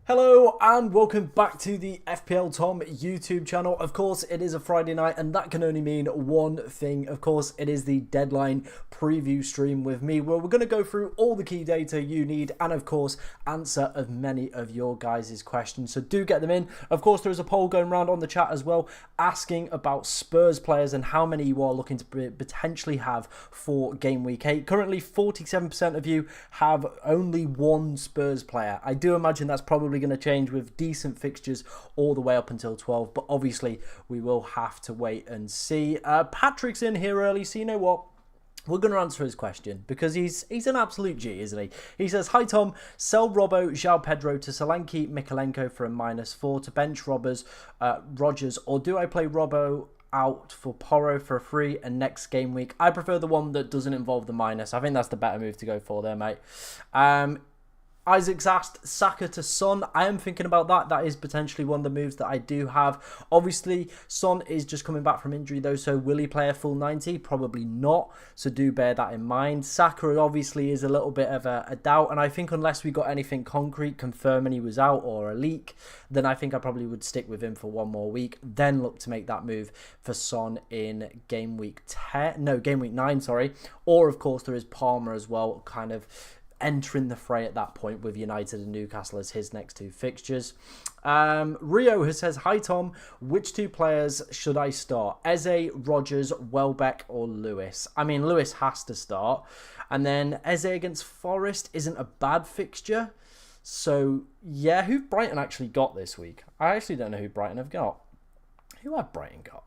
Hello and welcome back to the FPL Tom YouTube channel. Of course, it is a Friday night and that can only mean one thing. Of course, it is the deadline preview stream with me where we're going to go through all the key data you need and of course answer as many of your guys' questions. So do get them in. Of course, there is a poll going around on the chat as well asking about Spurs players and how many you are looking to potentially have for game week 8. Currently, 47% of you have only one Spurs player. I do imagine that's probably going to change with decent fixtures all the way up until 12, but obviously we will have to wait and see. Patrick's in here early, so you know what? We're going to answer his question because he's an absolute G, isn't he? He says, "Hi Tom, sell Robbo, João Pedro to Solanke, Mikalenko for a -4 to bench Rogers, or do I play Robbo out for Porro for a free and next game week?" I prefer the one that doesn't involve the minus. I think that's the better move to go for there, mate. Isaac's asked Saka to Son. I am thinking about that. That is potentially one of the moves that I do have. Obviously, Son is just coming back from injury though, so will he play a full 90? Probably not, so do bear that in mind. Saka obviously is a little bit of a doubt, and I think unless we got anything concrete confirming he was out or a leak, then I think I probably would stick with him for one more week, then look to make that move for Son in game week 9, sorry. Or of course there is Palmer as well, kind of entering the fray at that point with United and Newcastle as his next two fixtures. Rio has says, "Hi Tom, which two players should I start? Eze, Rogers, Welbeck or Lewis?" I mean, Lewis has to start. And then Eze against Forest isn't a bad fixture. So yeah, who Brighton actually got this week? I actually don't know who Brighton have got. Who have Brighton got?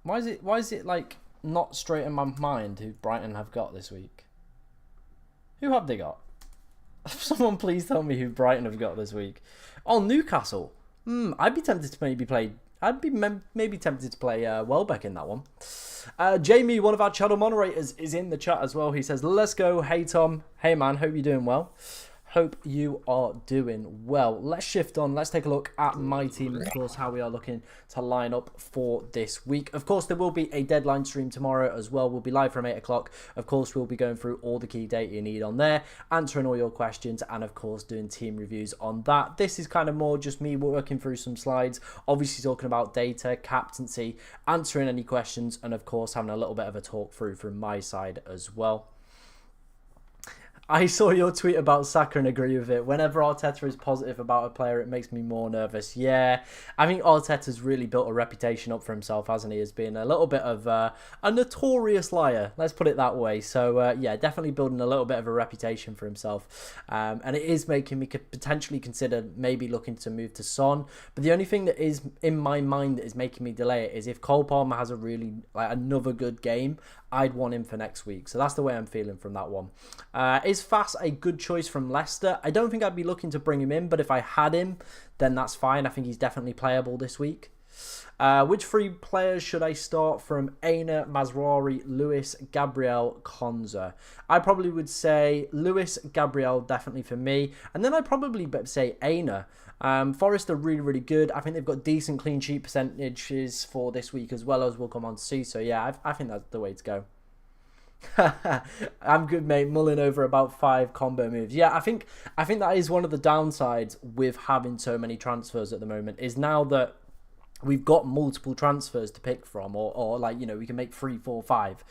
Why is it like not straight in my mind who Brighton have got this week? Who have they got? Someone please tell me who Brighton have got this week. Oh, Newcastle. I'd be tempted to maybe play. I'd be maybe tempted to play Welbeck in that one. Jamie, one of our channel moderators, is in the chat as well. He says, "Let's go. Hey Tom. Hey man. Hope you're doing well." Hope you are doing well. Let's shift on. Let's take a look at my team and, of course, how we are looking to line up for this week. Of course, there will be a deadline stream tomorrow as well. We'll be live from 8 o'clock. Of course, we'll be going through all the key data you need on there, answering all your questions, and, of course, doing team reviews on that. This is kind of more just me working through some slides, obviously talking about data, captaincy, answering any questions, and, of course, having a little bit of a talk through from my side as well. I saw your tweet about Saka and agree with it. Whenever Arteta is positive about a player, it makes me more nervous. Yeah, I think Arteta's really built a reputation up for himself, hasn't he, as being a little bit of a notorious liar. Let's put it that way. So, yeah, definitely building a little bit of a reputation for himself. And it is making me potentially consider maybe looking to move to Son. But the only thing that is in my mind that is making me delay it is if Cole Palmer has a really, another good game, I'd want him for next week. So that's the way I'm feeling from that one. Is Fass a good choice from Leicester? I don't think I'd be looking to bring him in, but if I had him, then that's fine. I think he's definitely playable this week. Which three players should I start from Aina, Mazraoui, Lewis, Gabriel, Konza? I probably would say Lewis, Gabriel, definitely for me. And then I'd probably say Aina. Forest are really, really good. I think they've got decent clean sheet percentages for this week as well, as we'll come on to see. So yeah, I think that's the way to go. I'm good, mate. Mulling over about 5 combo moves. Yeah, I think that is one of the downsides with having so many transfers at the moment, is now that we've got multiple transfers to pick from, or like, you know, we can make 3, 4, 5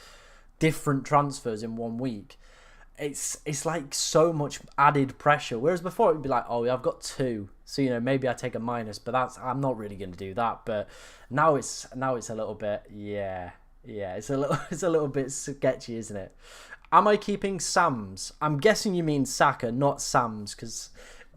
different transfers in one week. It's like so much added pressure. Whereas before it'd be like, oh, I've got 2, so you know maybe I take a minus, but I'm not really going to do that. But now it's a little bit, yeah, it's a little bit sketchy, isn't it? Am I keeping Sams? I'm guessing you mean Saka, not Sams, because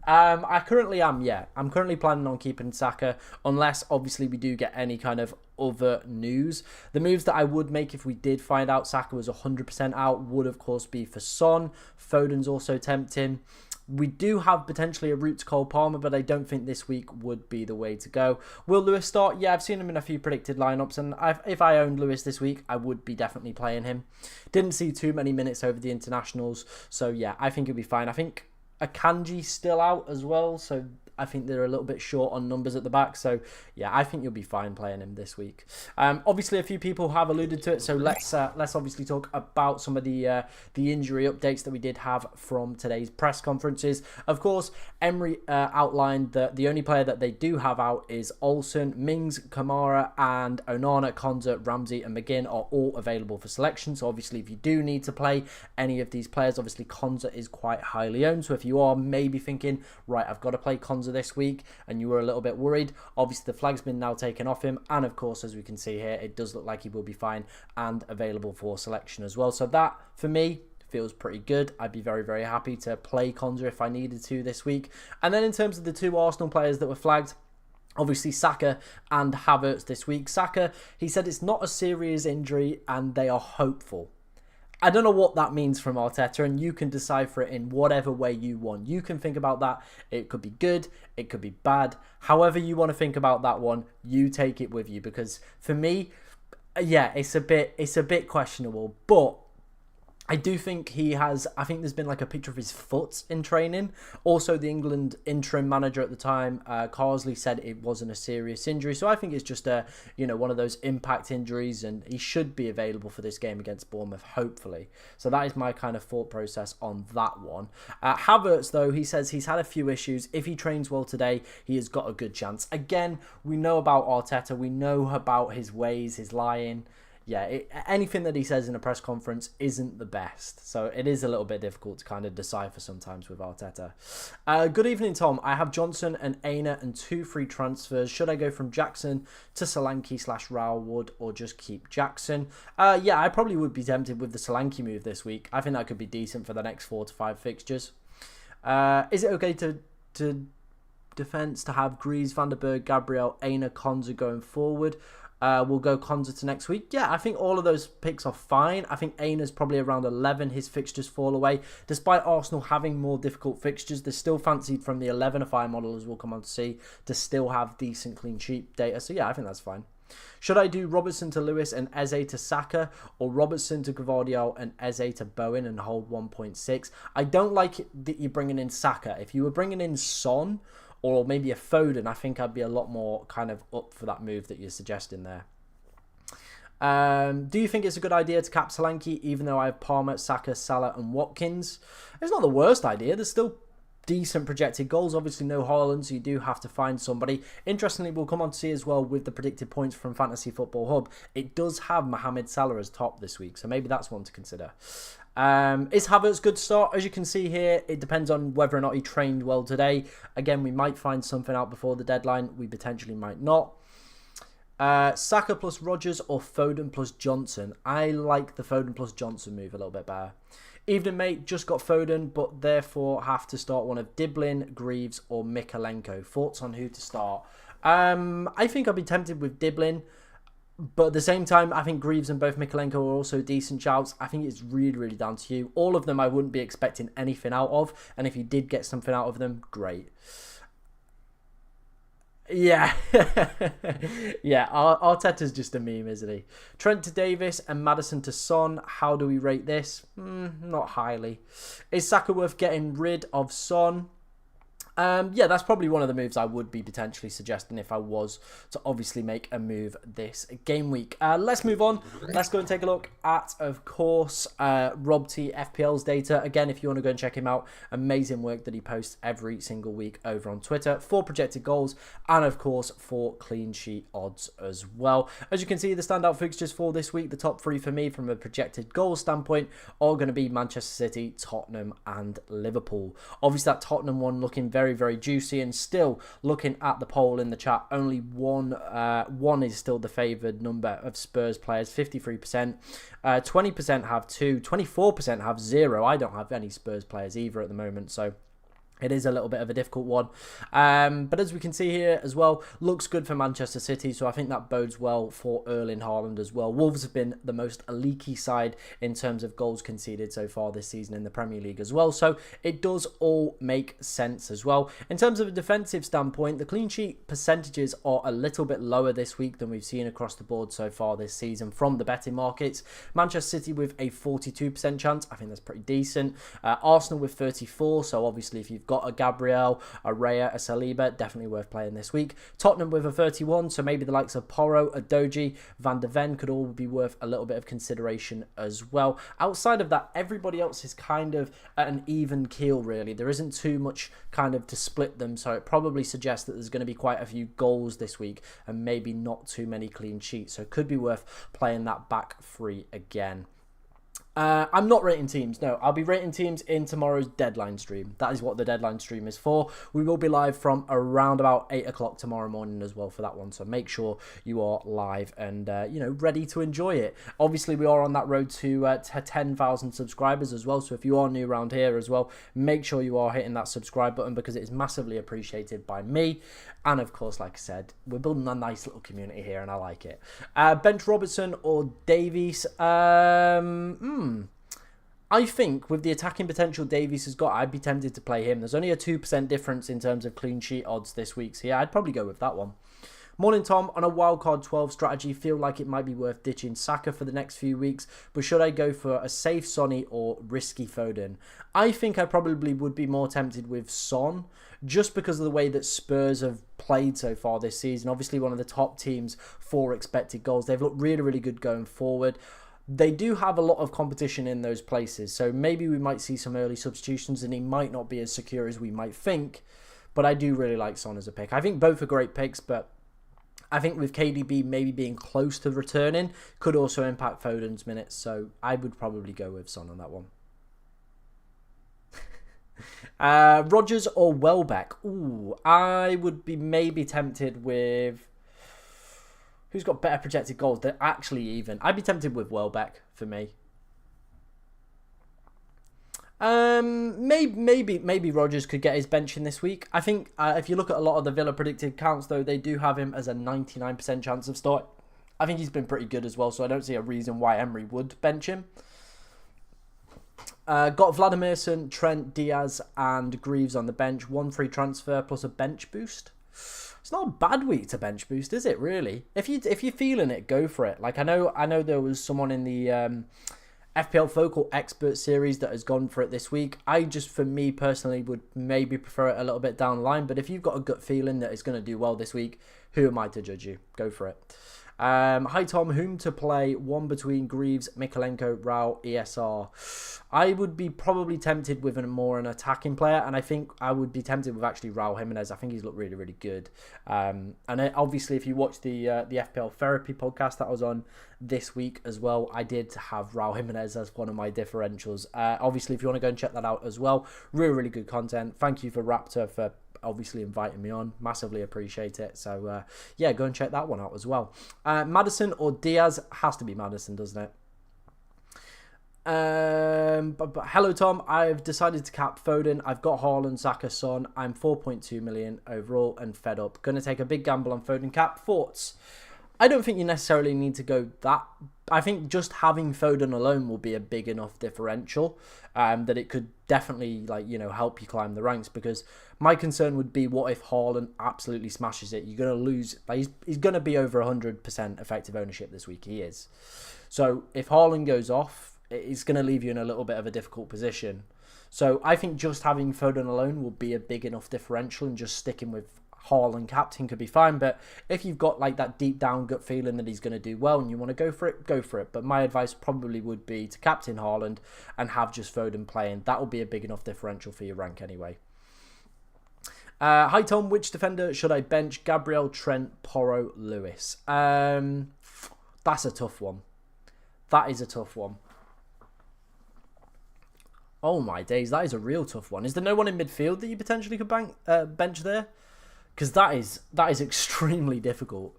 I currently am, yeah. I'm currently planning on keeping Saka, unless obviously we do get any kind of other news. The moves that I would make if we did find out Saka was 100% out would of course be for Son. Foden's also tempting. We do have potentially a route to Cole Palmer, but I don't think this week would be the way to go. Will Lewis start? Yeah, I've seen him in a few predicted lineups, and if I owned Lewis this week, I would be definitely playing him. Didn't see too many minutes over the internationals, so yeah, I think it'll be fine. I think Akanji's still out as well, so I think they're a little bit short on numbers at the back. So yeah, I think you'll be fine playing him this week. Obviously, a few people have alluded to it, so let's obviously talk about some of the injury updates that we did have from today's press conferences. Of course, Emery outlined that the only player that they do have out is Olsen, Mings, Kamara, and Onana, Konza, Ramsey, and McGinn are all available for selection. So obviously, if you do need to play any of these players, obviously Konza is quite highly owned. So if you are maybe thinking, right, I've got to play Konza this week, and you were a little bit worried, obviously the flag's been now taken off him, and of course, as we can see here, it does look like he will be fine and available for selection as well. So that, for me, feels pretty good. I'd be very, very happy to play Konza if I needed to this week. And then in terms of the two Arsenal players that were flagged, obviously Saka and Havertz this week. Saka, he said it's not a serious injury and they are hopeful. I don't know what that means from Arteta, and you can decipher it in whatever way you want. You can think about that. It could be good. It could be bad. However you want to think about that one, you take it with you. Because for me, yeah, it's a bit questionable. But I do think I think there's been like a picture of his foot in training. Also, the England interim manager at the time, Carsley, said it wasn't a serious injury. So I think it's just one of those impact injuries, and he should be available for this game against Bournemouth, hopefully. So that is my kind of thought process on that one. Havertz, though, he says he's had a few issues. If he trains well today, he has got a good chance. Again, we know about Arteta. We know about his ways, his lying. Yeah, anything that he says in a press conference isn't the best. So it is a little bit difficult to kind of decipher sometimes with Arteta. Good evening, Tom. I have Johnson and Aina and 2 free transfers. Should I go from Jackson to Solanke/Raoul Wood or just keep Jackson? Yeah, I probably would be tempted with the Solanke move this week. I think that could be decent for the next 4 to 5 fixtures. Is it okay to defence to have Greaves, Van der Berg, Gabriel, Aina, Konza going forward? We'll go Konza to next week. Yeah, I think all of those picks are fine. I think Aina's probably around 11. His fixtures fall away. Despite Arsenal having more difficult fixtures, they're still fancied from the 11-ify model, as we'll come on to see, to still have decent clean sheet data. So yeah, I think that's fine. Should I do Robertson to Lewis and Eze to Saka, or Robertson to Gvardiol and Eze to Bowen and hold 1.6? I don't like it that you're bringing in Saka. If you were bringing in Son, or maybe a Foden, I think I'd be a lot more kind of up for that move that you're suggesting there. Do you think it's a good idea to cap Solanke, even though I have Palmer, Saka, Salah and Watkins? It's not the worst idea. There's still decent projected goals. Obviously no Haaland, so you do have to find somebody. Interestingly, we'll come on to see as well with the predicted points from Fantasy Football Hub, it does have Mohamed Salah as top this week, so maybe that's one to consider. Is Havertz good to start? As you can see here, it depends on whether or not he trained well today. Again, we might find something out before the deadline. We potentially might not. Saka plus Rodgers or Foden plus Johnson? I like the Foden plus Johnson move a little bit better. Evening, mate. Just got Foden, but therefore have to start one of Diblin, Greaves, or Mikalenko. Thoughts on who to start? I think I'd be tempted with Diblin, but at the same time, I think Greaves and both Mikalenko are also decent shouts. I think it's really, really down to you. All of them I wouldn't be expecting anything out of, and if you did get something out of them, great. Yeah, yeah. Arteta's just a meme, isn't he? Trent to Davis and Maddison to Son. How do we rate this? Not highly. Is Saka worth getting rid of Son? Yeah, that's probably one of the moves I would be potentially suggesting if I was to obviously make a move this game week. Let's move on. Let's go and take a look at, of course, Rob T FPL's data. Again, if you want to go and check him out, amazing work that he posts every single week over on Twitter. 4 projected goals and, of course, 4 clean sheet odds as well. As you can see, the standout fixtures for this week, the top 3 for me from a projected goal standpoint are going to be Manchester City, Tottenham and Liverpool. Obviously, that Tottenham one looking very, very juicy, and still looking at the poll in the chat, only one is still the favoured number of Spurs players, 53%. 20% have 2, 24% have 0. I don't have any Spurs players either at the moment, so it is a little bit of a difficult one. But as we can see here as well, looks good for Manchester City. So I think that bodes well for Erling Haaland as well. Wolves have been the most leaky side in terms of goals conceded so far this season in the Premier League as well. So it does all make sense as well. In terms of a defensive standpoint, the clean sheet percentages are a little bit lower this week than we've seen across the board so far this season from the betting markets. Manchester City with a 42% chance. I think that's pretty decent. Arsenal with 34%. So obviously if you've got a Gabriel, a Raya, a Saliba, definitely worth playing this week. Tottenham with a 31, so maybe the likes of Porro, Adoji, Van der Ven could all be worth a little bit of consideration as well. Outside of that, everybody else is kind of at an even keel, really. There isn't too much kind of to split them, so it probably suggests that there's going to be quite a few goals this week and maybe not too many clean sheets, so it could be worth playing that back three again. I'm not rating teams. No, I'll be rating teams in tomorrow's deadline stream. That is what the deadline stream is for. We will be live from around about 8 o'clock tomorrow morning as well for that one. So make sure you are live and, ready to enjoy it. Obviously, we are on that road to 10,000 subscribers as well. So if you are new around here as well, make sure you are hitting that subscribe button because it is massively appreciated by me. And of course, like I said, we're building a nice little community here and I like it. Bench Robertson or Davies? I think with the attacking potential Davies has got, I'd be tempted to play him. There's only a 2% difference in terms of clean sheet odds this week. So yeah, I'd probably go with that one. Morning, Tom. On a wildcard 12 strategy, feel like it might be worth ditching Saka for the next few weeks, but should I go for a safe Sonny or risky Foden? I think I probably would be more tempted with Son, just because of the way that Spurs have played so far this season. Obviously, one of the top teams for expected goals. They've looked really, really good going forward. They do have a lot of competition in those places, so maybe we might see some early substitutions and he might not be as secure as we might think, but I do really like Son as a pick. I think both are great picks, but I think with KDB maybe being close to returning could also impact Foden's minutes, so I would probably go with Son on that one. Rodgers or Welbeck? Ooh, I would be maybe tempted with... Who's got better projected goals? They're actually even. I'd be tempted with Welbeck for me. Maybe Rodgers could get his bench in this week. I think if you look at a lot of the Villa predicted counts, though, they do have him as a 99% chance of start. I think he's been pretty good as well, so I don't see a reason why Emery would bench him. Got Vladimirson, Trent, Diaz, and Greaves on the bench. 1 free transfer plus a bench boost. It's not a bad week to bench boost, is it? Really? If you're feeling it, go for it. Like I know there was someone in the FPL Focal Expert series that has gone for it this week. I just, for me personally, would maybe prefer it a little bit down the line. But if you've got a gut feeling that it's going to do well this week, who am I to judge you? Go for it. Hi Tom, whom to play? One between Greaves, Mikalenko, Rao, ESR. I would be probably tempted with an attacking player, and I think I would be tempted with actually Raul Jimenez. I think he's looked really, really good. And obviously, if you watch the FPL Therapy podcast that I was on this week as well, I did have Raul Jimenez as one of my differentials. Obviously, if you want to go and check that out as well, really, really good content. Thank you for Raptor for obviously inviting me on. Massively appreciate it. So yeah, go and check that one out as well. Maddison or Diaz? Has to be Maddison, doesn't it? But hello Tom, I've decided to cap Foden. I've got Haaland, Saka, Son. I'm 4.2 million overall and fed up. Gonna take a big gamble on Foden cap. Thoughts? I don't think you necessarily need to go that. I think just having Foden alone will be a big enough differential that it could definitely help you climb the ranks, because my concern would be, what if Haaland absolutely smashes it? You're going to lose. He's going to be over 100% effective ownership this week. He is. So if Haaland goes off, it's going to leave you in a little bit of a difficult position. So I think just having Foden alone will be a big enough differential, and just sticking with Haaland captain could be fine. But if you've got that deep down gut feeling that he's going to do well and you want to go for it, go for it. But my advice probably would be to captain Haaland and have just Foden playing. That will be a big enough differential for your rank anyway. Hi Tom, which defender should I bench? Gabriel, Trent, Porro, Lewis. That's a tough one. That is a tough one. Oh my days, that is a real tough one. Is there no one in midfield that you potentially could bench there? Because that is extremely difficult.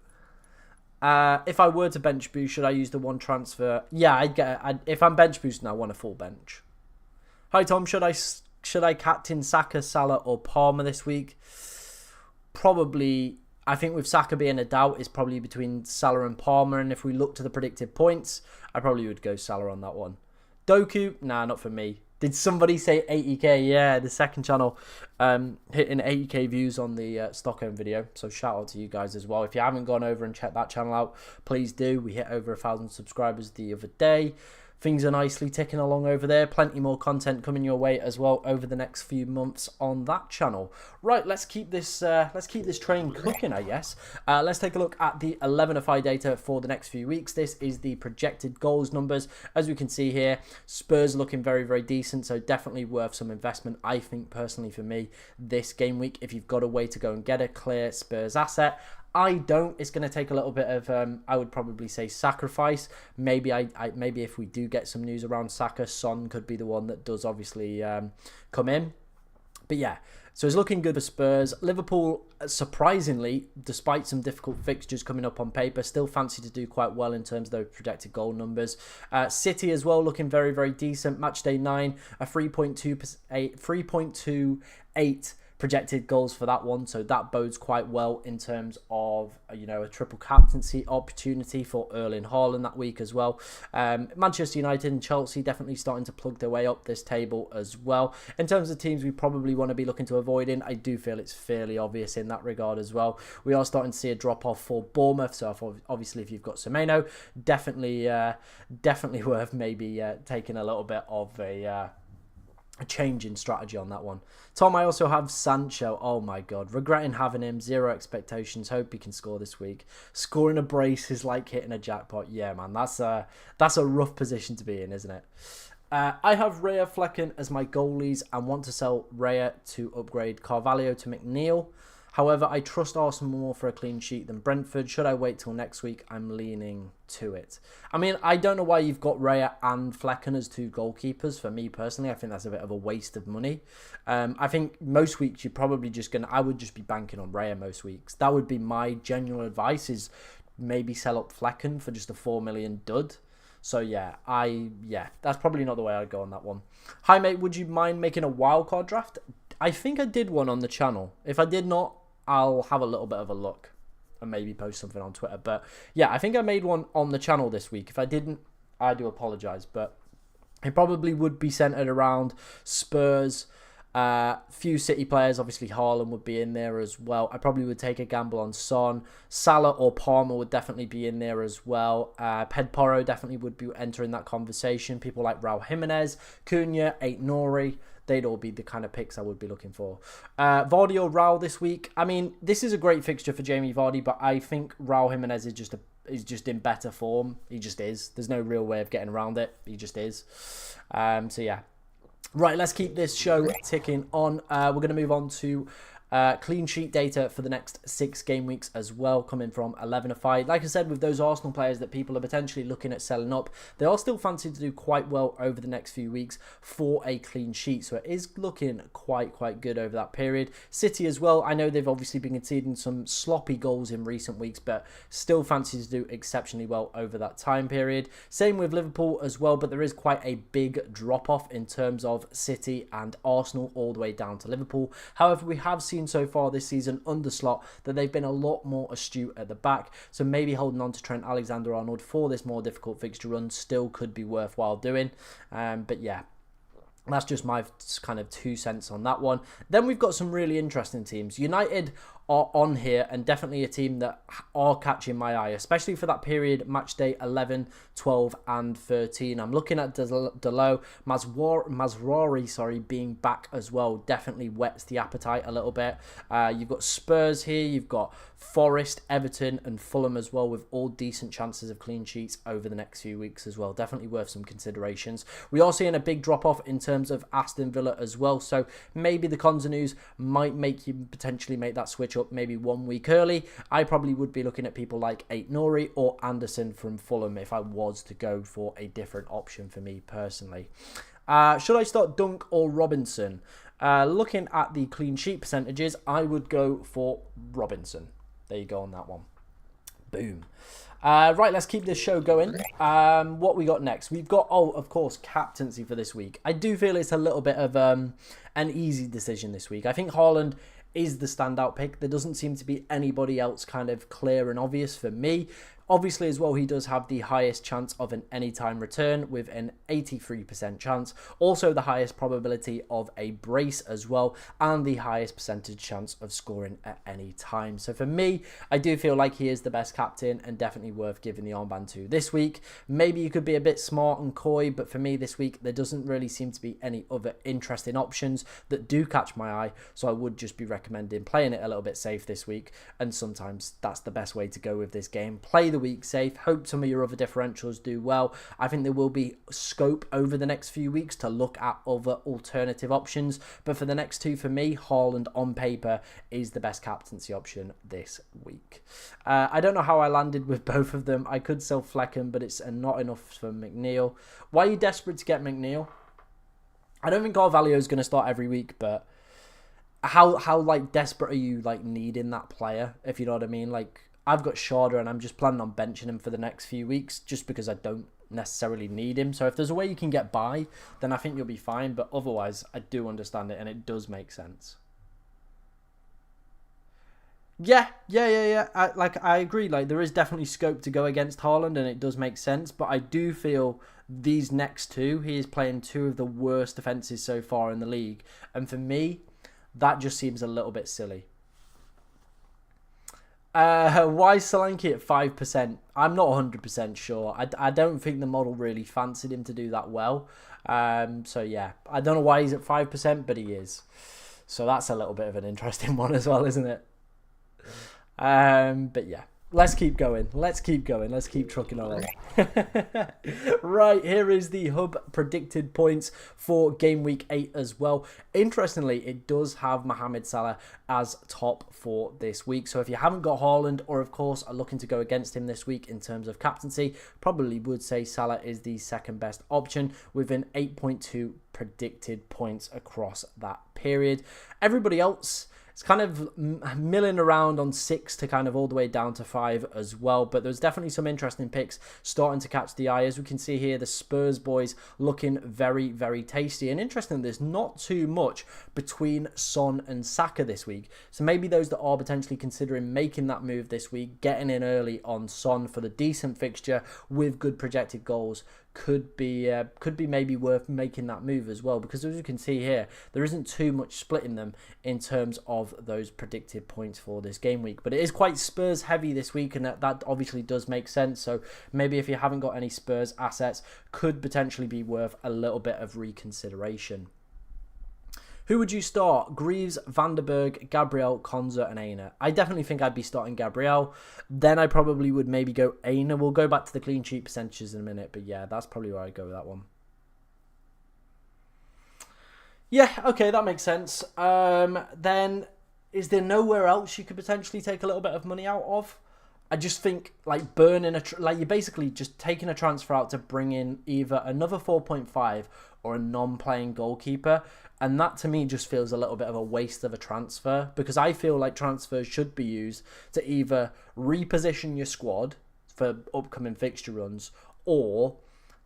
If I were to bench boost, should I use the one transfer? Yeah, if I'm bench boosting, I want a full bench. Hi Tom, should I captain Saka, Salah, or Palmer this week? Probably. I think with Saka being a doubt, it's probably between Salah and Palmer. And if we look to the predicted points, I probably would go Salah on that one. Doku, nah, not for me. Did somebody say 80k? Yeah, the second channel hitting 80k views on the Stockholm video. So shout out to you guys as well. If you haven't gone over and checked that channel out, please do. We hit over 1,000 subscribers the other day. things are nicely ticking along over there. Plenty more content coming your way as well over the next few months on that channel. Right, let's keep this train cooking, I guess. Let's take a look at the 11FI data for the next few weeks. This is the projected goals numbers. As we can see here, Spurs looking very, very decent, so definitely worth some investment, I think, personally for me, this game week, if you've got a way to go and get a clear Spurs asset. I don't. It's going to take a little bit of, I would probably say, sacrifice. Maybe maybe if we do get some news around Saka, Son could be the one that does obviously come in. But yeah, so it's looking good for Spurs. Liverpool, surprisingly, despite some difficult fixtures coming up on paper, still fancy to do quite well in terms of those projected goal numbers. City as well, looking very, very decent. Matchday 9, a 3.28 projected goals for that one, so that bodes quite well in terms of, you know, a triple captaincy opportunity for Erling Haaland that week as well. Manchester United and Chelsea definitely starting to plug their way up this table as well. In terms of teams we probably want to be looking to avoid in, I do feel it's fairly obvious in that regard as well. We are starting to see a drop off for Bournemouth, so obviously if you've got Semenyo, definitely worth maybe taking a little bit of a change in strategy on that one. Tom, I also have Sancho. Oh my god, regretting having him. Zero expectations. Hope he can score this week. Scoring a brace is like hitting a jackpot. Yeah, man, that's a rough position to be in, isn't it? I have Raya, Flecken as my goalies and want to sell Raya to upgrade Carvalho to McNeil. However, I trust Arsenal more for a clean sheet than Brentford. Should I wait till next week? I'm leaning to it. I mean, I don't know why you've got Raya and Flecken as two goalkeepers. For me personally, I think that's a bit of a waste of money. I think most weeks you're probably just I would just be banking on Raya most weeks. That would be my general advice, is maybe sell up Flecken for just a 4 million dud. So yeah, that's probably not the way I'd go on that one. Hi mate, would you mind making a wildcard draft? I think I did one on the channel. If I did not, I'll have a little bit of a look and maybe post something on Twitter. But yeah, I think I made one on the channel this week. If I didn't, I do apologise. But it probably would be centred around Spurs. Few City players, obviously Haaland would be in there as well. I probably would take a gamble on Son. Salah or Palmer would definitely be in there as well. Pedporo definitely would be entering that conversation. People like Raul Jimenez, Cunha, Aït-Nouri. They'd all be the kind of picks I would be looking for. Vardy or Raul this week. I mean, this is a great fixture for Jamie Vardy, but I think Raul Jimenez is just in better form. He just is. There's no real way of getting around it. He just is. So yeah. Right, let's keep this show ticking on. We're going to move on to clean sheet data for the next 6 game weeks as well, coming from 11FI. Like I said, with those Arsenal players that people are potentially looking at selling up, they are still fancy to do quite well over the next few weeks for a clean sheet. So it is looking quite good over that period. City as well, I know they've obviously been conceding some sloppy goals in recent weeks, but still fancy to do exceptionally well over that time period. Same with Liverpool as well, but there is quite a big drop-off in terms of City and Arsenal all the way down to Liverpool. However, we have seen so far this season under Slot that they've been a lot more astute at the back, so maybe holding on to Trent Alexander-Arnold for this more difficult fixture run still could be worthwhile doing. But yeah, that's just my kind of 2 cents on that one. Then we've got some really interesting teams. United are on here and definitely a team that are catching my eye, especially for that period, match day 11, 12 and 13. I'm looking at Delo, Mazraoui, being back as well. Definitely whets the appetite a little bit. You've got Spurs here, you've got Forest, Everton and Fulham as well, with all decent chances of clean sheets over the next few weeks as well. Definitely worth some considerations. We are seeing a big drop off in terms of Aston Villa as well, so maybe the cons and news might make you potentially make that switch up maybe 1 week early. I probably would be looking at people like Aït-Nouri or Anderson from Fulham if I was to go for a different option for me personally. Should I start Dunk or Robinson? Looking at the clean sheet percentages, I would go for Robinson. There you go on that one. Boom. Right, let's keep this show going. What we got next? We've got, of course, captaincy for this week. I do feel it's a little bit of an easy decision this week. I think Haaland is the standout pick. There doesn't seem to be anybody else kind of clear and obvious for me. Obviously, as well, he does have the highest chance of an anytime return with an 83% chance. Also, the highest probability of a brace as well, and the highest percentage chance of scoring at any time. So for me, I do feel like he is the best captain and definitely worth giving the armband to this week. Maybe you could be a bit smart and coy, but for me this week, there doesn't really seem to be any other interesting options that do catch my eye. So I would just be recommending playing it a little bit safe this week. And sometimes that's the best way to go with this game. Play the week safe. Hope some of your other differentials do well. I think there will be scope over the next few weeks to look at other alternative options. But for the next two, for me, Haaland on paper is the best captaincy option this week. I don't know how I landed with both of them. I could sell Flecken, but it's not enough for McNeil. Why are you desperate to get McNeil? I don't think Carvalho is going to start every week, but how like desperate are you like needing that player, if you know what I mean? Like, I've got Shorter and I'm just planning on benching him for the next few weeks just because I don't necessarily need him. So if there's a way you can get by, then I think you'll be fine. But otherwise, I do understand it and it does make sense. Yeah. I agree. Like, there is definitely scope to go against Haaland and it does make sense. But I do feel these next two, he is playing two of the worst defences so far in the league. And for me, that just seems a little bit silly. Why Solanke at 5%? I'm not 100% sure. I don't think the model really fancied him to do that well. So yeah, I don't know why he's at 5%, but he is. So that's a little bit of an interesting one as well, isn't it? But yeah. Let's keep going. Let's keep trucking along. Right, here is the hub predicted points for game week 8 as well. Interestingly, it does have Mohamed Salah as top for this week. So if you haven't got Haaland, or of course are looking to go against him this week in terms of captaincy, probably would say Salah is the second best option with an 8.2 predicted points across that period. Everybody else, it's kind of milling around on 6 to kind of all the way down to 5 as well. But there's definitely some interesting picks starting to catch the eye. As we can see here, the Spurs boys looking very, very tasty. And interesting, there's not too much between Son and Saka this week. So maybe those that are potentially considering making that move this week, getting in early on Son for the decent fixture with good projected goals, could be maybe worth making that move as well, because as you can see here, there isn't too much splitting them in terms of those predicted points for this game week. But it is quite Spurs heavy this week, and that obviously does make sense. So maybe if you haven't got any Spurs assets, could potentially be worth a little bit of reconsideration. Who would you start? Greaves, Van der Berg, Gabriel, Konza and Aina. I definitely think I'd be starting Gabriel. Then I probably would maybe go Aina. We'll go back to the clean sheet percentages in a minute. But yeah, that's probably where I'd go with that one. Yeah, okay, that makes sense. Then is there nowhere else you could potentially take a little bit of money out of? I just think like burning like you're basically just taking a transfer out to bring in either another 4.5 or a non-playing goalkeeper. And that to me just feels a little bit of a waste of a transfer, because I feel like transfers should be used to either reposition your squad for upcoming fixture runs, or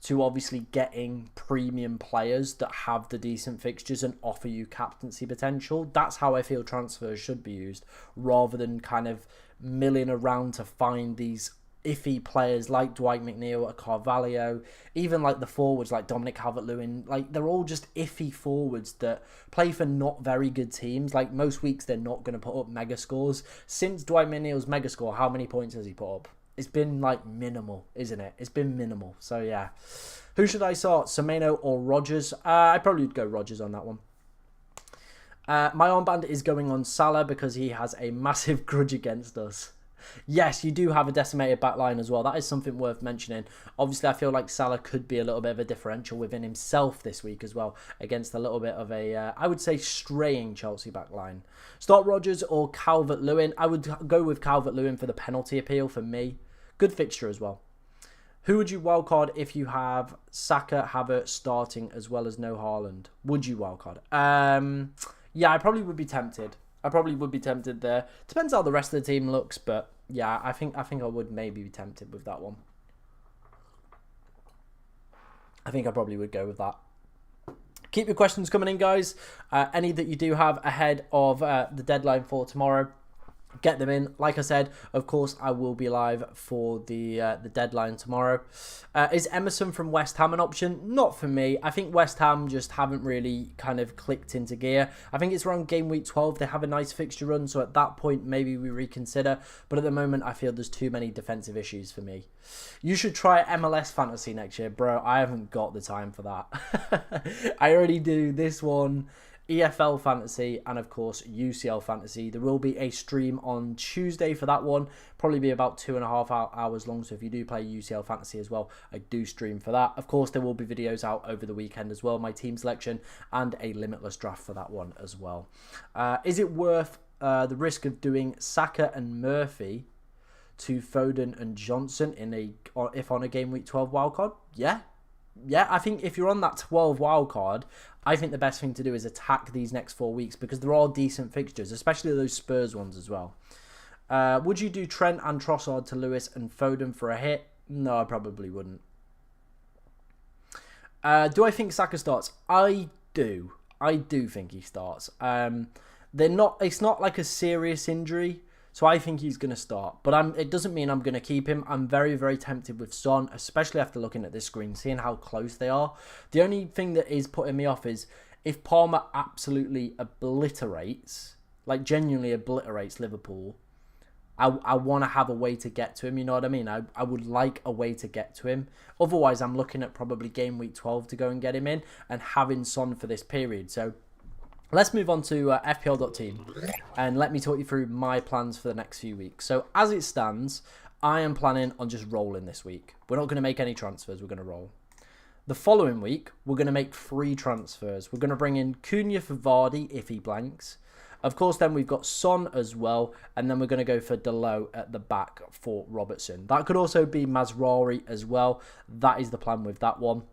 to obviously getting premium players that have the decent fixtures and offer you captaincy potential. That's how I feel transfers should be used, rather than kind of milling around to find these iffy players like Dwight McNeil or Carvalho, even like the forwards like Dominic Calvert-Lewin. Like, they're all just iffy forwards that play for not very good teams. Like, most weeks they're not going to put up mega scores. Since Dwight McNeil's mega score, how many points has he put up? It's been like minimal, isn't it? It's been minimal. So yeah, who should I start, Semenyo or Rodgers? I probably would go Rodgers on that one. My armband is going on Salah because he has a massive grudge against us. Yes, you do have a decimated back line as well. That is something worth mentioning. Obviously, I feel like Salah could be a little bit of a differential within himself this week as well, against a little bit of a, I would say, straying Chelsea back line. Start Rodgers or Calvert-Lewin. I would go with Calvert-Lewin for the penalty appeal for me. Good fixture as well. Who would you wildcard if you have Saka, Havertz starting as well as no Haaland? Would you wildcard? Yeah, I probably would be tempted. There. Depends how the rest of the team looks, but yeah, I think I would maybe be tempted with that one. I think I probably would go with that. Keep your questions coming in, guys. Any that you do have ahead of the deadline for tomorrow. Get them in. Like I said, of course, I will be live for the deadline tomorrow. Is Emerson from West Ham an option? Not for me. I think West Ham just haven't really kind of clicked into gear. I think it's around game week 12. They have a nice fixture run, so at that point, maybe we reconsider. But at the moment, I feel there's too many defensive issues for me. You should try MLS Fantasy next year, bro. I haven't got the time for that. I already do this one, EFL Fantasy, and of course UCL Fantasy. There will be a stream on Tuesday for that one, probably be about 2.5 hours long, so if you do play UCL Fantasy as well, I do stream for that. Of course, there will be videos out over the weekend as well, my team selection, and a limitless draft for that one as well. Is it worth the risk of doing Saka and Murphy to Foden and Johnson if on a game week 12 wildcard? Yeah, I think if you're on that 12 wildcard, I think the best thing to do is attack these next 4 weeks because they're all decent fixtures, especially those Spurs ones as well. Would you do Trent and Trossard to Lewis and Foden for a hit? No, I probably wouldn't. Do I think Saka starts? I do. I do think he starts. It's not like a serious injury, so I think he's going to start. But it doesn't mean I'm going to keep him. I'm very, very tempted with Son, especially after looking at this screen, seeing how close they are. The only thing that is putting me off is if Palmer absolutely obliterates, like genuinely obliterates Liverpool, I want to have a way to get to him, you know what I mean? I would like a way to get to him. Otherwise, I'm looking at probably game week 12 to go and get him in and having Son for this period. So let's move on to FPL.team and let me talk you through my plans for the next few weeks. So as it stands, I am planning on just rolling this week. We're not going to make any transfers. We're going to roll. The following week, we're going to make 3 transfers. We're going to bring in Cunha for Vardy if he blanks. Of course, then we've got Son as well. And then we're going to go for Delo at the back for Robertson. That could also be Mazraoui as well. That is the plan with that one.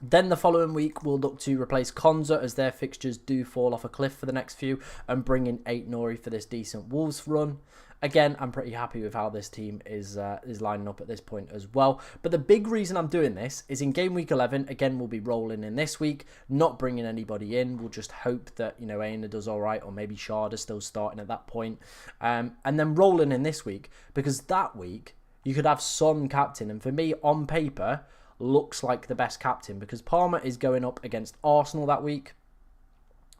Then the following week, we'll look to replace Konza as their fixtures do fall off a cliff for the next few and bring in Aït-Nouri for this decent Wolves run. Again, I'm pretty happy with how this team is lining up at this point as well. But the big reason I'm doing this is in game week 11, again, we'll be rolling in this week, not bringing anybody in. We'll just hope that, you know, Aina does all right, or maybe Sharda's still starting at that point. And then rolling in this week, because that week, you could have Son captain. And for me, on paper, looks like the best captain because Palmer is going up against Arsenal that week.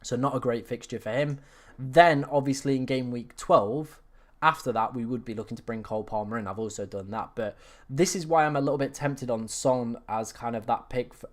So not a great fixture for him. Then, obviously, in game week 12... after that, we would be looking to bring Cole Palmer in. I've also done that. But this is why I'm a little bit tempted on Son as kind of that pick for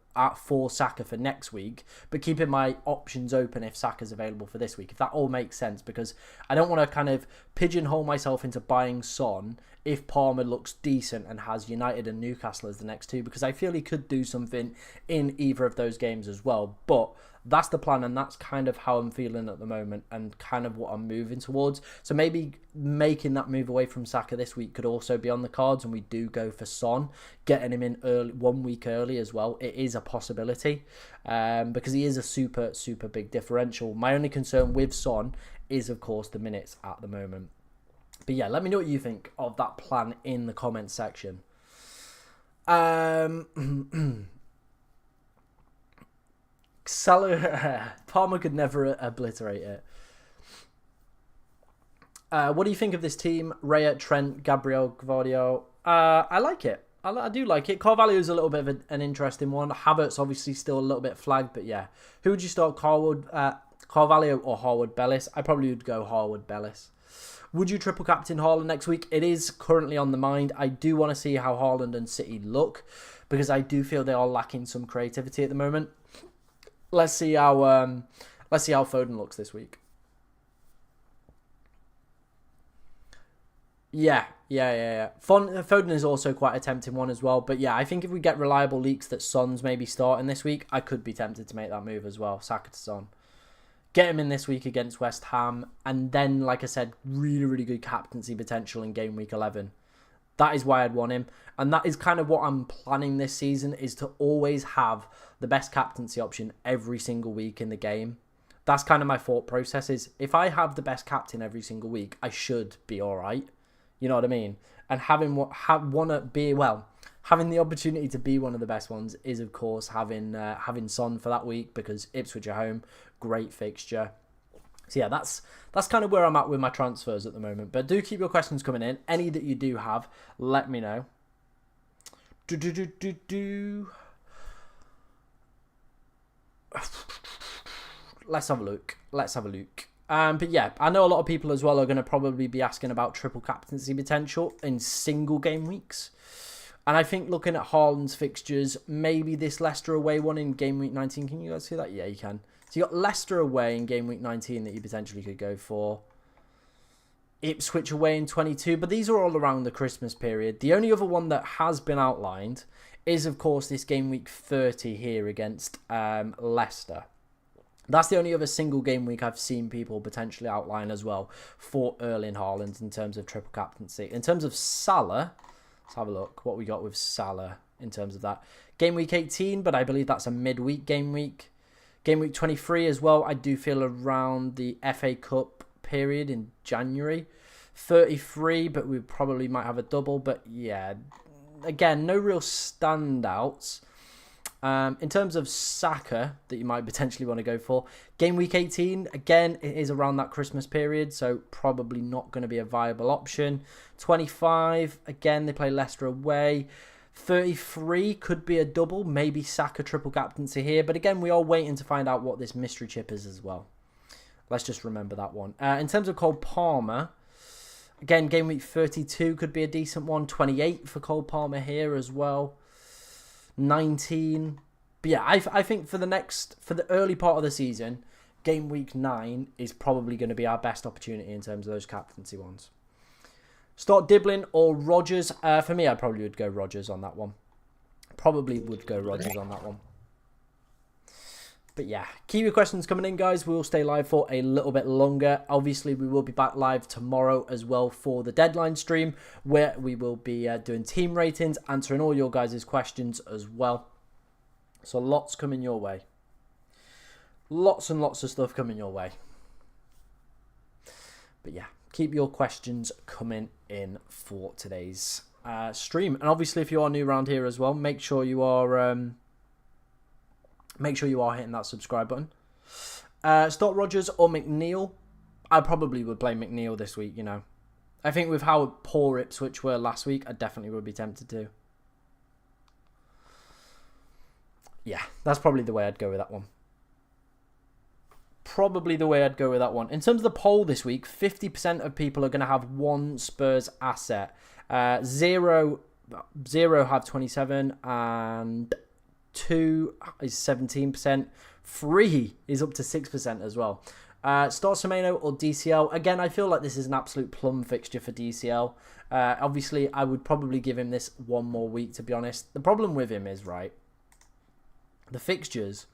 Saka for next week. But keeping my options open if Saka's available for this week. If that all makes sense. Because I don't want to kind of pigeonhole myself into buying Son if Palmer looks decent and has United and Newcastle as the next 2. Because I feel he could do something in either of those games as well. But that's the plan, and that's kind of how I'm feeling at the moment and kind of what I'm moving towards. So maybe making that move away from Saka this week could also be on the cards, and we do go for Son, getting him in early, 1 week early as well. It is a possibility because he is a super, super big differential. My only concern with Son is, of course, the minutes at the moment. But yeah, let me know what you think of that plan in the comments section. Palmer could never obliterate it. What do you think of this team? Raya, Trent, Gabriel, Gvardio. I like it. I do like it. Carvalho is a little bit of an interesting one. Havertz obviously still a little bit flagged, but yeah. Who would you start, Carvalho or Harwood Bellis? I probably would go Harwood Bellis. Would you triple captain Haaland next week? It is currently on the mind. I do want to see how Haaland and City look because I do feel they are lacking some creativity at the moment. Let's see how Foden looks this week. Yeah. Foden is also quite a tempting one as well. But yeah, I think if we get reliable leaks that Son's maybe starting this week, I could be tempted to make that move as well. Saka to Son. Get him in this week against West Ham. And then, like I said, really, really good captaincy potential in game week 11. That is why I'd want him. And that is kind of what I'm planning this season, is to always have the best captaincy option every single week in the game. That's kind of my thought process is if I have the best captain every single week, I should be all right. You know what I mean? And having the opportunity to be one of the best ones is, of course, having Son for that week because Ipswich at home, great fixture. So yeah, that's kind of where I'm at with my transfers at the moment. But do keep your questions coming in. Any that you do have, let me know. Let's have a look. But yeah, I know a lot of people as well are going to probably be asking about triple captaincy potential in single game weeks. And I think looking at Haaland's fixtures, maybe this Leicester away one in game week 19. Can you guys see that? Yeah, you can. So you got Leicester away in game week 19 that you potentially could go for. Ipswich away in 22. But these are all around the Christmas period. The only other one that has been outlined is, of course, this game week 30 here against Leicester. That's the only other single game week I've seen people potentially outline as well for Erling Haaland in terms of triple captaincy. In terms of Salah, let's have a look what we got with Salah in terms of that. Game week 18, but I believe that's a midweek game week. Game week 23 as well, I do feel around the FA Cup period in January. 33, but we probably might have a double. But yeah, again, no real standouts. In terms of Saka that you might potentially want to go for, game week 18, again, it is around that Christmas period, so probably not going to be a viable option. 25, again, they play Leicester away. 33 could be a double, maybe Saka triple captaincy here, but again, we are waiting to find out what this mystery chip is as well. Let's just remember that one. In terms of Cole Palmer, again, game week 32 could be a decent one. 28 for Cole Palmer here as well. 19. But yeah, I think for the early part of the season, game week 9 is probably going to be our best opportunity in terms of those captaincy ones. Start Dibbling or Rodgers. For me, I probably would go Rodgers on that one. But yeah, keep your questions coming in, guys. We'll stay live for a little bit longer. Obviously, we will be back live tomorrow as well for the deadline stream, where we will be doing team ratings, answering all your guys' questions as well. So lots coming your way. Lots and lots of stuff coming your way. But yeah, keep your questions coming in for today's stream. And obviously, if you are new around here as well, make sure you are... hitting that subscribe button. Start Rodgers or McNeil. I probably would play McNeil this week, you know. I think with how poor Ipswich were last week, I definitely would be tempted to. Yeah, that's probably the way I'd go with that one. In terms of the poll this week, 50% of people are going to have one Spurs asset. Zero have 27 and... 2 is 17%. 3 is up to 6% as well. Start Semenyo or DCL. Again, I feel like this is an absolute plum fixture for DCL. Obviously, I would probably give him this one more week, to be honest. The problem with him is, right, the fixtures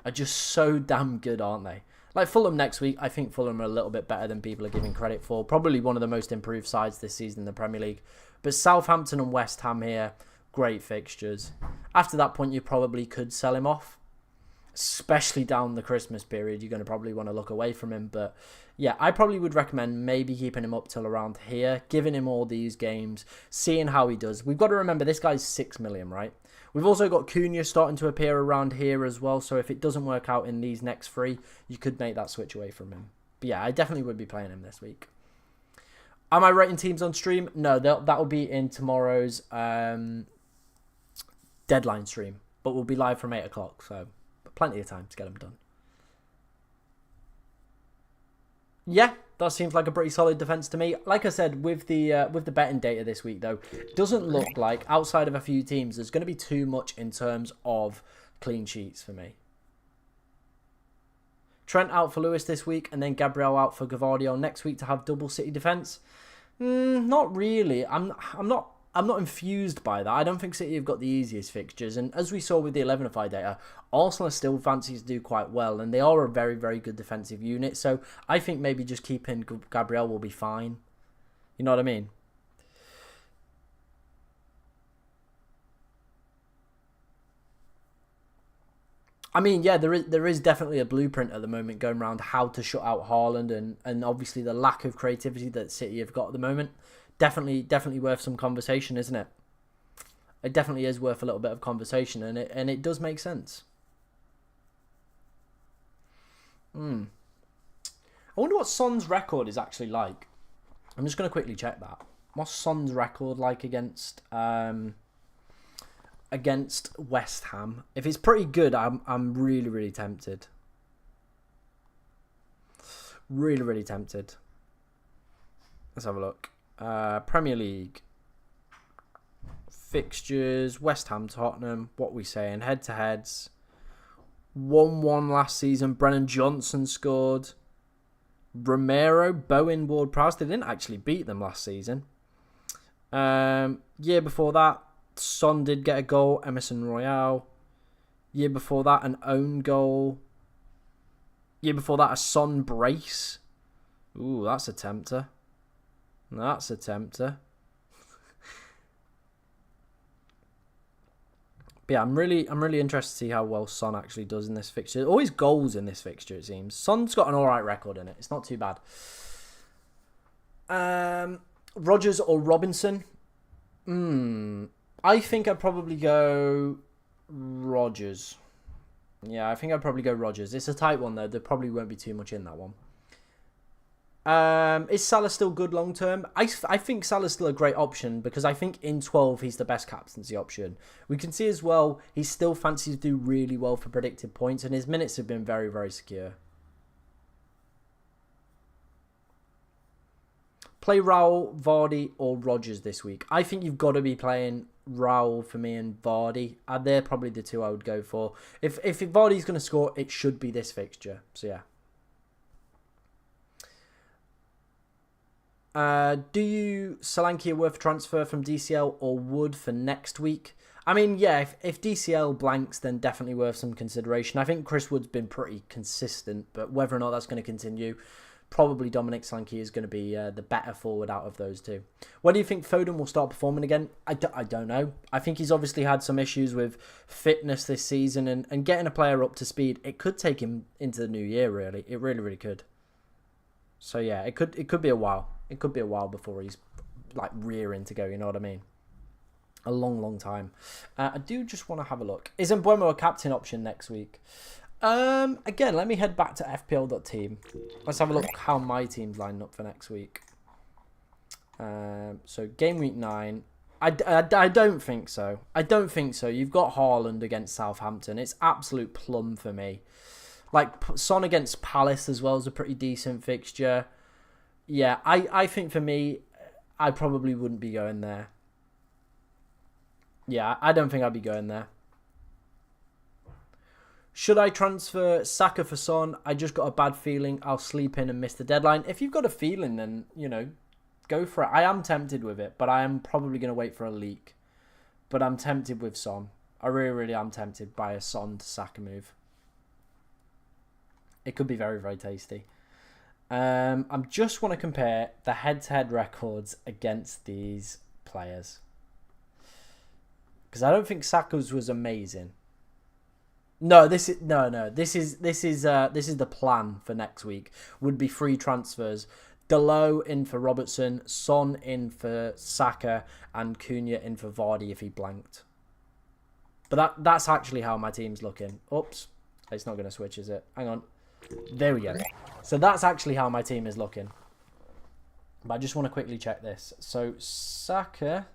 are just so damn good, aren't they? Like Fulham next week, I think Fulham are a little bit better than people are giving credit for. Probably one of the most improved sides this season in the Premier League. But Southampton and West Ham here, great fixtures. After that point, you probably could sell him off, especially down the Christmas period. You're going to probably want to look away from him. But yeah, I probably would recommend maybe keeping him up till around here, giving him all these games, seeing how he does. We've got to remember this guy's 6 million, right? We've also got Cunha starting to appear around here as well. So if it doesn't work out in these next 3, you could make that switch away from him. But yeah, I definitely would be playing him this week. Am I rating teams on stream? No, that will be in tomorrow's deadline stream, but we'll be live from 8 o'clock, so plenty of time to get them done. Yeah, that seems like a pretty solid defense to me. Like I said, with the betting data this week, though, it doesn't look like, outside of a few teams, there's going to be too much in terms of clean sheets for me. Trent out for Lewis this week, and then Gabriel out for Gavardio next week to have double City defense. Not really. I'm not infused by that. I don't think City have got the easiest fixtures. And as we saw with the 11-ify data, Arsenal are still fancies to do quite well. And they are a very, very good defensive unit. So I think maybe just keeping Gabriel will be fine. You know what I mean? I mean, yeah, there is definitely a blueprint at the moment going around how to shut out Haaland and obviously the lack of creativity that City have got at the moment. Definitely worth some conversation, isn't it? It definitely is worth a little bit of conversation, and it does make sense. I wonder what Son's record is actually like. I'm just going to quickly check that. What's Son's record like against West Ham? If it's pretty good, I'm really, really tempted. Really, really tempted. Let's have a look. Premier League. Fixtures. West Ham, Tottenham. What are we saying? Head-to-heads. 1-1 last season. Brennan Johnson scored. Romero, Bowen, Ward-Prowse. They didn't actually beat them last season. Year before that, Son did get a goal. Emerson Royale. Year before that, an own goal. Year before that, a Son brace. Ooh, that's a tempter. That's a tempter. But yeah, I'm really interested to see how well Son actually does in this fixture. Always goals in this fixture, it seems. Son's got an alright record in it. It's not too bad. Rodgers or Robinson? I think I'd probably go Rodgers. Yeah, I think I'd probably go Rodgers. It's a tight one, though. There probably won't be too much in that one. Is Salah still good long term? I think Salah's still a great option because I think in 12 he's the best captaincy option. We can see as well he still fancies to do really well for predicted points and his minutes have been very, very secure. Play Raul, Vardy or Rodgers this week. I think you've got to be playing Raul for me and Vardy. They're probably the two I would go for. If Vardy's going to score, it should be this fixture. So yeah. Do you Solanke worth a transfer from DCL or Wood for next week? I mean, yeah, if DCL blanks, then definitely worth some consideration. I think Chris Wood's been pretty consistent, but whether or not that's going to continue, probably Dominic Solanke is going to be the better forward out of those two. When do you think Foden will start performing again? I don't know. I think he's obviously had some issues with fitness this season and getting a player up to speed. It could take him into the new year, really. It really, really could. So yeah, it could be a while. It could be a while before he's like rearing to go, you know what I mean? A long, long time. I do just want to have a look. Is Mbeumo a captain option next week? Again, let me head back to FPL.team. Let's have a look how my team's lined up for next week. So game week 9. I don't think so. I don't think so. You've got Haaland against Southampton. It's absolute plum for me. Like Son against Palace as well is a pretty decent fixture. Yeah, I think for me, I probably wouldn't be going there. Yeah, I don't think I'd be going there. Should I transfer Saka for Son? I just got a bad feeling I'll sleep in and miss the deadline. If you've got a feeling, then, you know, go for it. I am tempted with it, but I am probably going to wait for a leak. But I'm tempted with Son. I really, really am tempted by a Son to Saka move. It could be very, very tasty. I just want to compare the head-to-head records against these players. Because I don't think Saka's was amazing. No, this is the plan for next week. Would be free transfers. Dalot in for Robertson, Son in for Saka, and Cunha in for Vardy if he blanked. But that's actually how my team's looking. Oops, it's not going to switch, is it? Hang on. There we go. So that's actually how my team is looking. But I just want to quickly check this. So Saka,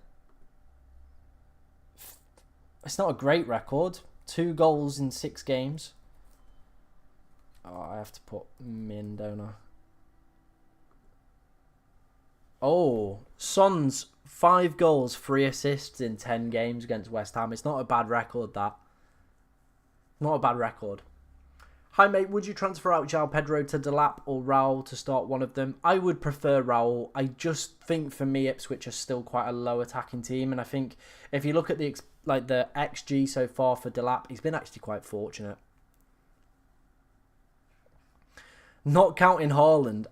it's not a great record. 2 goals in 6 games. Oh, I have to put Min, don't I? Oh, Son's 5 goals, 3 assists in 10 games against West Ham. It's not a bad record, that. Not a bad record. Hi mate, would you transfer out João Pedro to Delap or Raul to start one of them? I would prefer Raul. I just think for me Ipswich are still quite a low attacking team, and I think if you look at the XG so far for Delap, he's been actually quite fortunate. Not counting Haaland.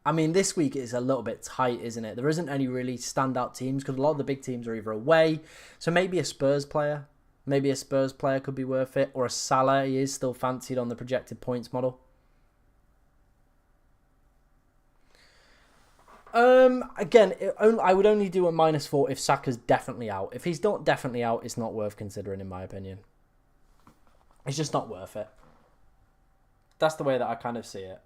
I mean, this week is a little bit tight, isn't it? There isn't any really standout teams because a lot of the big teams are either away, so maybe a Spurs player. Maybe a Spurs player could be worth it. Or a Salah. He is still fancied on the projected points model. Again, I would only do a -4 if Saka's definitely out. If he's not definitely out, it's not worth considering, in my opinion. It's just not worth it. That's the way that I kind of see it.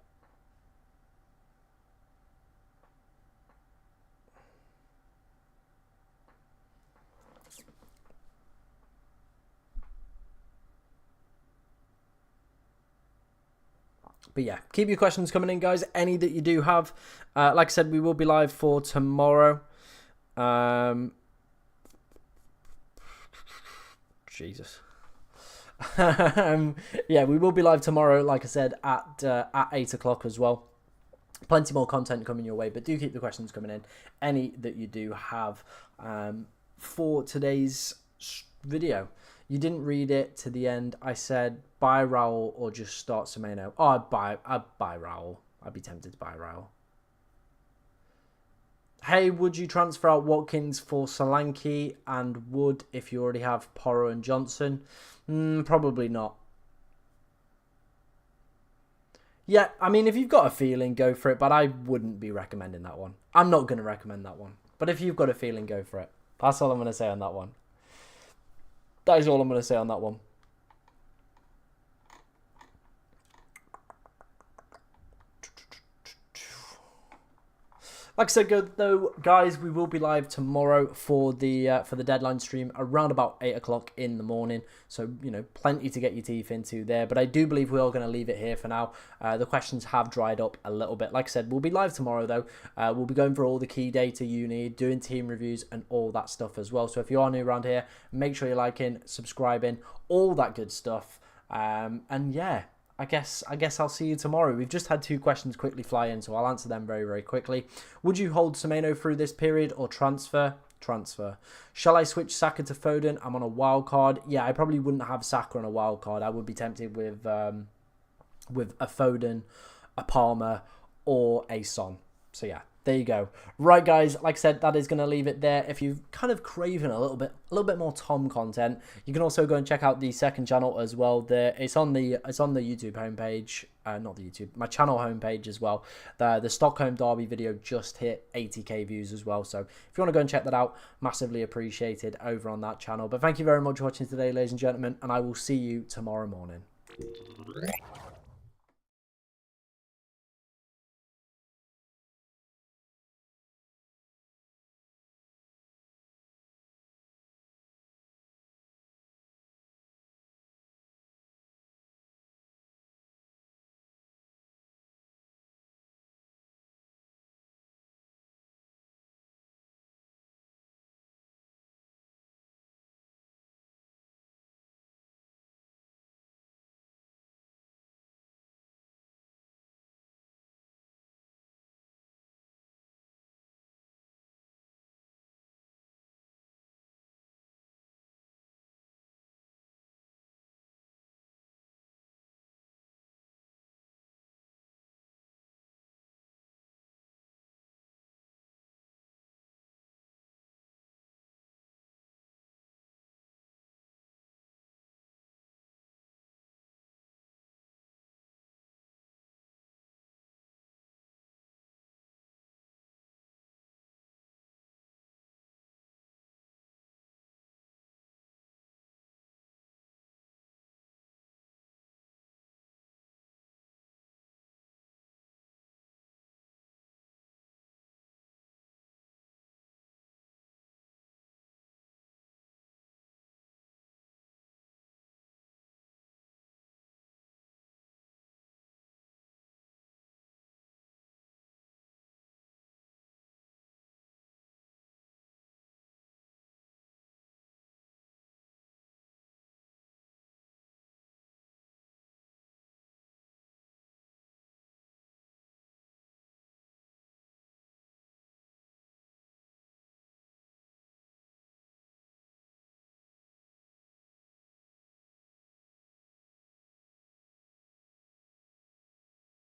But yeah, keep your questions coming in, guys. Any that you do have. Like I said, we will be live for tomorrow. Jesus. Yeah, we will be live tomorrow, like I said, at 8 o'clock as well. Plenty more content coming your way, but do keep the questions coming in. Any that you do have for today's video. You didn't read it to the end. I said buy Raul or just start Semenyo. Oh, I'd buy Raul. I'd be tempted to buy Raul. Hey, would you transfer out Watkins for Solanke and Wood if you already have Porro and Johnson? Probably not. Yeah, I mean, if you've got a feeling, go for it, but I wouldn't be recommending that one. I'm not going to recommend that one. But if you've got a feeling, go for it. That's all I'm going to say on that one. That is all I'm going to say on that one. Like I said, though, guys, we will be live tomorrow for the deadline stream around about 8 o'clock in the morning. So, you know, plenty to get your teeth into there. But I do believe we are going to leave it here for now. The questions have dried up a little bit. Like I said, we'll be live tomorrow, though. We'll be going for all the key data you need, doing team reviews and all that stuff as well. So if you are new around here, make sure you're liking, subscribing, all that good stuff. And yeah. I guess I'll see you tomorrow. We've just had 2 questions quickly fly in, so I'll answer them very, very quickly. Would you hold Semenyo through this period or transfer? Transfer. Shall I switch Saka to Foden? I'm on a wild card. Yeah, I probably wouldn't have Saka on a wild card. I would be tempted with a Foden, a Palmer, or a Son. So yeah, there you go. Right, guys, like I said, that is going to leave it there. If you've kind of craving a little bit more Tom content, you can also go and check out the second channel as well. It's on the YouTube homepage, not the YouTube, my channel homepage as well. The Stockholm Derby video just hit 80k views as well. So if you want to go and check that out, massively appreciated over on that channel. But thank you very much for watching today, ladies and gentlemen, and I will see you tomorrow morning.